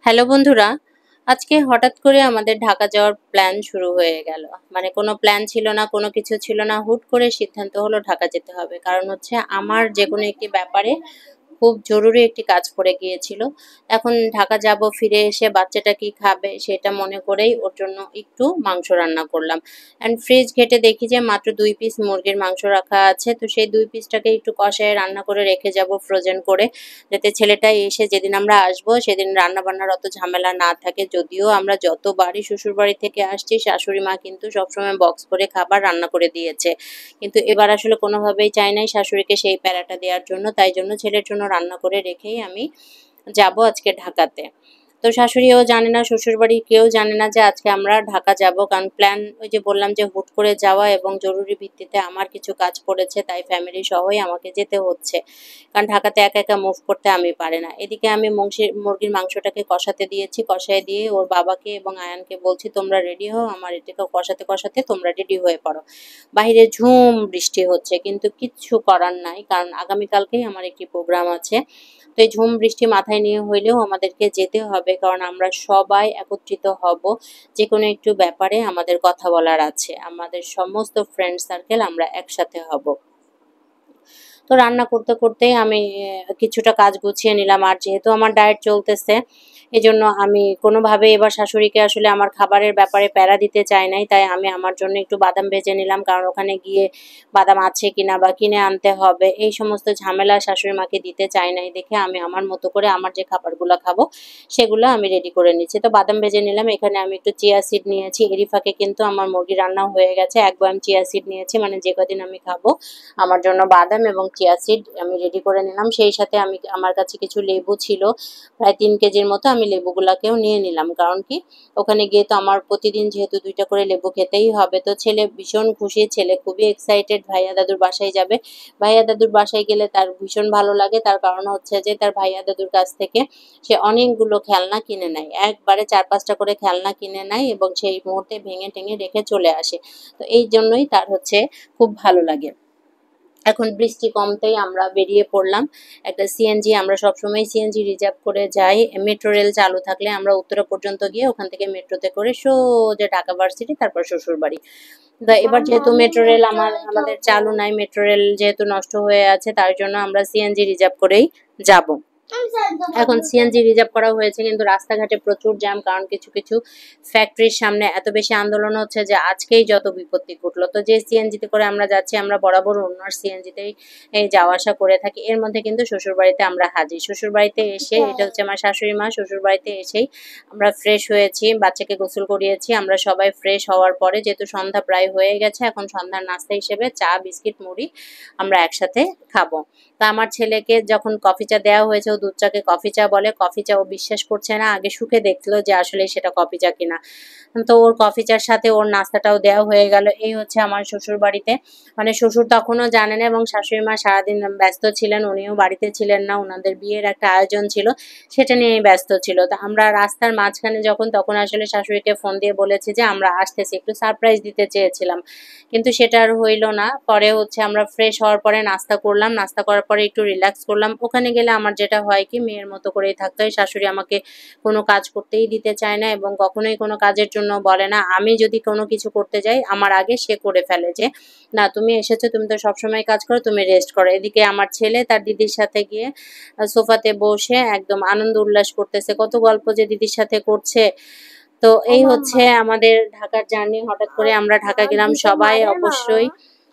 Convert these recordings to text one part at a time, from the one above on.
Hello বন্ধুরা, আজকে হঠাৎ করে আমাদের ঢাকা যাওয়ার প্ল্যান শুরু হয়ে গেল। মানে কোনো প্ল্যান ছিল না, কোনো কিছু ছিল না, হুট করে সিদ্ধান্ত হলো ঢাকা যেতে হবে। কারণ হচ্ছে আমার যেকোনো একটি ব্যাপারে খুব জরুরি একটি কাজ পড়ে গিয়েছিল। এখন ঢাকা যাব, ফিরে এসে বাচ্চাটা কি খাবে সেটা মনে করেই ওর জন্য একটু মাংস রান্না করলাম। অ্যান্ড ফ্রিজ ঘেঁটে দেখি যে মাত্র 2 পিস মুরগির মাংস রাখা আছে। তো সেই 2 পিসটাকে একটু কষায় রান্না করে রেখে যাব ফ্রোজেন করে, যাতে ছেলেটা এসে যেদিন আমরা আসবো সেদিন রান্নাবান্নার অত ঝামেলা না থাকে। যদিও আমরা যতবারই শ্বশুরবাড়ি থেকে আসছি শাশুড়ি মা কিন্তু সবসময় বক্স করে খাবার রান্না করে দিয়েছে, কিন্তু এবার আসলে কোনোভাবেই চাই নাই শাশুড়িকে সেই প্যারাটা দেওয়ার জন্য। তাই জন্য ছেলের জন্য রান্না করে রেখেই আমি যাব আজকে ঢাকাতে। তো শাশুড়িও জানে না, শ্বশুরবাড়ির কেউ জানে না যে আজকে আমরা ঢাকা যাব। কারণ প্ল্যান ওই যে বললাম যে হুট করে যাওয়া এবং জরুরি ভিত্তিতে আমার কিছু কাজ পড়েছে, তাই ফ্যামিলি সহই আমাকে যেতে হচ্ছে। কারণ ঢাকাতে একা একা মুভ করতে আমি পারি না। এদিকে আমি মুরগির মাংসটাকে কষাতে দিয়েছি, কষায় দিয়ে ওর বাবাকে এবং আয়ানকে বলছি তোমরা রেডি হও, আমার এটাকে কষাতে কষাতে তোমরা রেডি হয়ে পড়ো। বাইরে ঝুম বৃষ্টি হচ্ছে, কিন্তু কিচ্ছু করার নাই, কারণ আগামীকালকেই আমার একটি প্রোগ্রাম আছে। তো এই ঝুম বৃষ্টি মাথায় নিয়ে হইলেও আমাদেরকে যেতে হবে, কারণ আমরা সবাই একত্রিত হব। যে কোনো একটু ব্যাপারে আমাদের কথা বলার আছে, আমাদের সমস্ত ফ্রেন্ড সার্কেল আমরা একসাথে হব। তো রান্না করতে করতেই আমি কিছুটা কাজ গুছিয়ে নিলাম। আর যেহেতু আমার ডায়েট চলতেছে, এজন্য আমি কোনোভাবে এবার শাশুড়িকে আসলে আমার খাবারের ব্যাপারে প্যারা দিতে চাই নাই। তাই আমি আমার জন্য একটু বাদাম ভেজে নিলাম, কারণ ওখানে গিয়ে বাদাম আছে কিনা বা কিনে আনতে হবে এই সমস্ত ঝামেলা শাশুড়ি মাকে দিতে চাই নাই দেখে আমি আমার মতো করে আমার যে খাবারগুলো খাবো সেগুলো আমি রেডি করে নিচ্ছি। তো বাদাম ভেজে নিলাম, এখানে আমি একটু চিয়া সিড নিয়েছি। এরই ফাঁকে কিন্তু আমার মুরগি রান্নাও হয়ে গেছে। 1 বয়াম চিয়া সিড নিয়েছি, মানে যে কদিন আমি খাবো আমার জন্য বাদাম এবং চিয়া সিড আমি রেডি করে নিলাম। সেই সাথে আমার কাছে কিছু লেবু ছিল, প্রায় 3 কেজির মতো। আমি লেবুগুলাকেও নিয়ে নিলাম, কারণ কি ওখানে গিয়ে তো আমার প্রতিদিন যেহেতু 2টা করে লেবু খেতেই হবে। তো ছেলে ভীষণ খুশি, ছেলে খুবই এক্সাইটেড ভাইয়া দাদুর বাসায় যাবে। ভাইয়া দাদুর বাসায় গেলে তার ভীষণ ভালো লাগে, তার কারণ হচ্ছে যে তার ভাইয়া দাদুর কাছ থেকে সে অনেকগুলো খেলনা কিনে নেয়, একবারে 4-5টা করে খেলনা কিনে নেয় এবং সেই মুহূর্তে ভেঙে টেঙে রেখে চলে আসে। তো এই জন্যই তার হচ্ছে খুব ভালো লাগে। এখন বৃষ্টি কমতেই আমরা বেরিয়ে পড়লাম। একটা সিএনজি, আমরা সবসময় সিএনজি রিজার্ভ করে যাই। মেট্রো রেল চালু থাকলে আমরা উত্তরা পর্যন্ত গিয়ে ওখান থেকে মেট্রোতে করে সোজা ঢাকা ভার্সিটি, তারপর শ্বশুরবাড়ি। এবার যেহেতু মেট্রো রেল আমাদের চালু নাই, মেট্রো রেল যেহেতু নষ্ট হয়ে আছে, তার জন্য আমরা সিএনজি রিজার্ভ করেই যাব। এখন সিএনজি রিজার্ভ করা হয়েছে, কিন্তু রাস্তাঘাটে প্রচুর জ্যাম, কারণ কিছু কিছু ফ্যাক্টরির সামনে এত বেশি আন্দোলন হচ্ছে যে আজকেই যত বিপত্তি ঘটলো। তো যে সিএনজিতে করে আমরা যাচ্ছি, আমরা বরাবর অন্য সিএনজিতেই যাওয়া আসা করে থাকি। এর মধ্যে কিন্তু শ্বশুরবাড়িতে আমরা হাজির। শ্বশুরবাড়িতে এসে, এটা হচ্ছে আমার শাশুড়ি মা, শ্বশুরবাড়িতে এসেই আমরা ফ্রেশ হয়েছি, বাচ্চাকে গোসল করিয়েছি। আমরা সবাই ফ্রেশ হওয়ার পরে যেহেতু সন্ধ্যা প্রায় হয়ে গেছে, এখন সন্ধ্যার নাস্তা হিসেবে চা, বিস্কিট, মুড়ি আমরা একসাথে খাবো। তা আমার ছেলেকে যখন কফি চা দেওয়া হয়েছে, ও দুধ চাকে কফি চা বলে। কফি চা ও বিশ্বাস করছে না, আগে শুকে দেখলো যে আসলে সেটা কফি চা কিনা। তো ওর কফি চার সাথে ওর নাস্তাটাও দেওয়া হয়ে গেল। এই হচ্ছে আমার শ্বশুর বাড়িতে। মানে শ্বশুর তখনও জানে না এবং শাশুড়ি মা সারাদিন ব্যস্ত ছিলেন, উনিও বাড়িতে ছিলেন না, ওনাদের বিয়ের একটা আয়োজন ছিল, সেটা নিয়েই ব্যস্ত ছিল। তা আমরা রাস্তার মাঝখানে যখন, তখন আসলে শাশুড়িকে ফোন দিয়ে বলেছি যে আমরা আসতেছি, একটু সারপ্রাইজ দিতে চেয়েছিলাম, কিন্তু সেটা আর হইল না। পরে হচ্ছে আমরা ফ্রেশ হওয়ার পরে নাস্তা করলাম, নাস্তা করার পরে একটু রিল্যাক্স করলাম। ওখানে গেলে আমার যেটা হয় কি, মেয়ের মতো করেই থাকতে হয়। শাশুড়ি আমাকে কোনো কাজ করতেই দিতে চায় না এবং কখনোই কোনো কাজের জন্য বলে না। আমি যদি কোনো কিছু করতে যাই, আমার আগে সে করে ফেলে যে না তুমি এসেছো, তুমি তো সবসময় কাজ করো, তুমি রেস্ট করো। এদিকে আমার ছেলে তার দিদির সাথে গিয়ে সোফাতে বসে একদম আনন্দ উল্লাস করতেছে, কত গল্প যে দিদির সাথে করছে। তো এই হচ্ছে আমাদের ঢাকার জার্নি। হঠাৎ করে আমরা ঢাকা গেলাম। সবাই অবশ্যই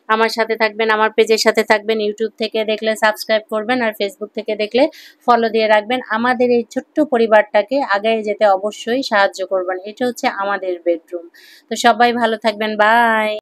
আমার সাথে থাকবেন, আমার পেজের সাথে থাকবেন। ইউটিউব থেকে দেখলে সাবস্ক্রাইব করবেন, আর ফেসবুক থেকে দেখলে ফলো দিয়ে রাখবেন। আমাদের এই ছোট্ট পরিবারটাকে আগায় যেতে অবশ্যই সাহায্য করবেন। এটা হচ্ছে আমাদের বেডরুম। তো সবাই ভালো থাকবেন, বাই।